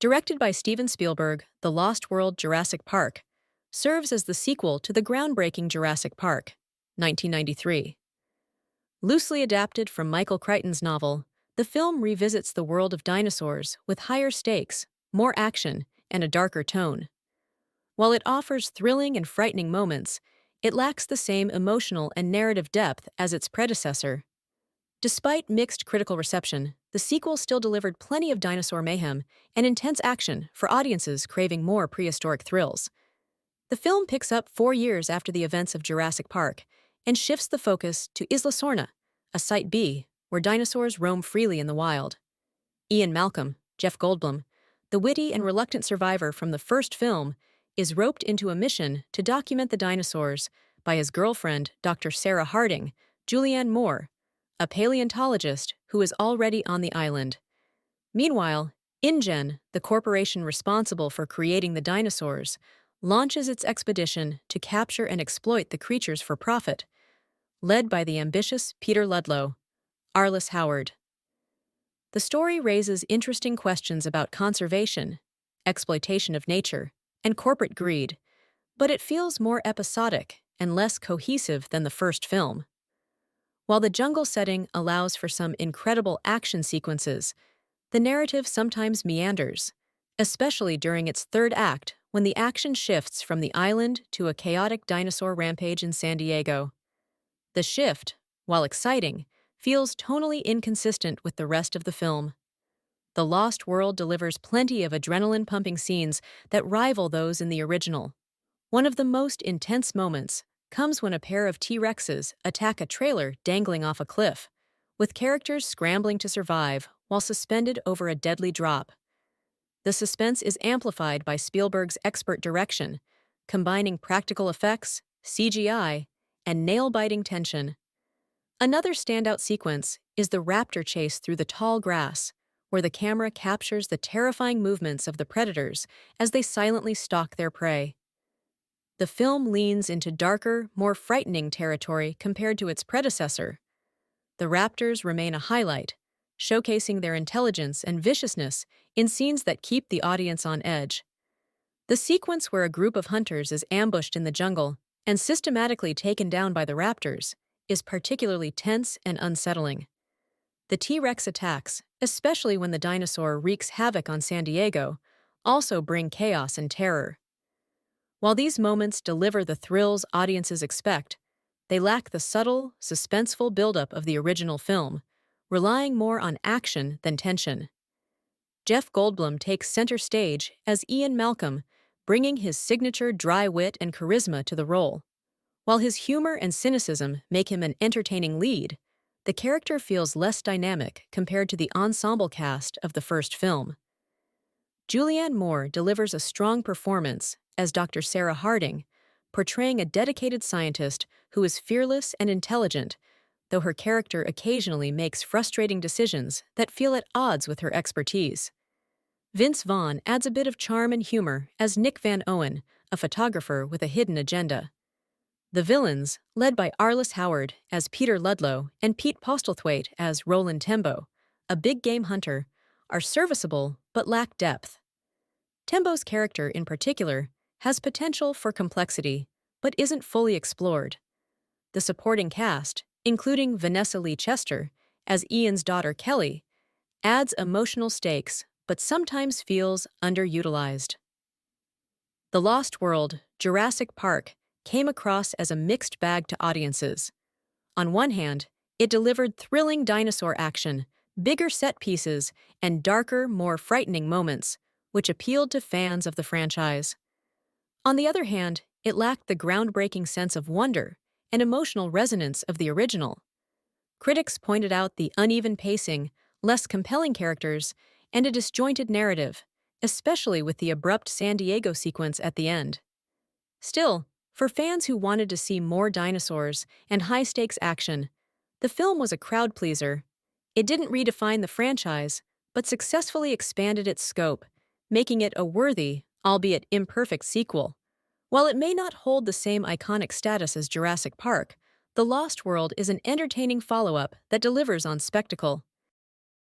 Directed by Steven Spielberg, The Lost World Jurassic Park serves as the sequel to the groundbreaking Jurassic Park, 1993. Loosely adapted from Michael Crichton's novel, the film revisits the world of dinosaurs with higher stakes, more action, and a darker tone. While it offers thrilling and frightening moments, it lacks the same emotional and narrative depth as its predecessor. Despite mixed critical reception, the sequel still delivered plenty of dinosaur mayhem and intense action for audiences craving more prehistoric thrills. The film picks up 4 years after the events of Jurassic Park and shifts the focus to Isla Sorna, a Site B where dinosaurs roam freely in the wild. Ian Malcolm, Jeff Goldblum, the witty and reluctant survivor from the first film, is roped into a mission to document the dinosaurs by his girlfriend, Dr. Sarah Harding, Julianne Moore, a paleontologist who is already on the island. Meanwhile, InGen, the corporation responsible for creating the dinosaurs, launches its expedition to capture and exploit the creatures for profit, led by the ambitious Peter Ludlow, Arliss Howard. The story raises interesting questions about conservation, exploitation of nature, and corporate greed, but it feels more episodic and less cohesive than the first film. While the jungle setting allows for some incredible action sequences, the narrative sometimes meanders, especially during its third act when the action shifts from the island to a chaotic dinosaur rampage in San Diego. The shift, while exciting, feels tonally inconsistent with the rest of the film. The Lost World delivers plenty of adrenaline-pumping scenes that rival those in the original. One of the most intense moments comes when a pair of T-Rexes attack a trailer dangling off a cliff, with characters scrambling to survive while suspended over a deadly drop. The suspense is amplified by Spielberg's expert direction, combining practical effects, CGI, and nail-biting tension. Another standout sequence is the raptor chase through the tall grass, where the camera captures the terrifying movements of the predators as they silently stalk their prey. The film leans into darker, more frightening territory compared to its predecessor. The raptors remain a highlight, showcasing their intelligence and viciousness in scenes that keep the audience on edge. The sequence where a group of hunters is ambushed in the jungle and systematically taken down by the raptors is particularly tense and unsettling. The T-Rex attacks, especially when the dinosaur wreaks havoc on San Diego, also bring chaos and terror. While these moments deliver the thrills audiences expect, they lack the subtle, suspenseful buildup of the original film, relying more on action than tension. Jeff Goldblum takes center stage as Ian Malcolm, bringing his signature dry wit and charisma to the role. While his humor and cynicism make him an entertaining lead, the character feels less dynamic compared to the ensemble cast of the first film. Julianne Moore delivers a strong performance as Dr. Sarah Harding, portraying a dedicated scientist who is fearless and intelligent, though her character occasionally makes frustrating decisions that feel at odds with her expertise. Vince Vaughn adds a bit of charm and humor as Nick Van Owen, a photographer with a hidden agenda. The villains, led by Arliss Howard as Peter Ludlow and Pete Postlethwaite as Roland Tembo, a big game hunter, are serviceable but lack depth. Tembo's character, in particular, has potential for complexity, but isn't fully explored. The supporting cast, including Vanessa Lee Chester as Ian's daughter Kelly, adds emotional stakes but sometimes feels underutilized. The Lost World, Jurassic Park, came across as a mixed bag to audiences. On one hand, it delivered thrilling dinosaur action, bigger set pieces, and darker, more frightening moments, which appealed to fans of the franchise. On the other hand, it lacked the groundbreaking sense of wonder and emotional resonance of the original. Critics pointed out the uneven pacing, less compelling characters, and a disjointed narrative, especially with the abrupt San Diego sequence at the end. Still, for fans who wanted to see more dinosaurs and high-stakes action, the film was a crowd pleaser. It didn't redefine the franchise, but successfully expanded its scope, making it a worthy, albeit imperfect sequel. While it may not hold the same iconic status as Jurassic Park, The Lost World is an entertaining follow-up that delivers on spectacle.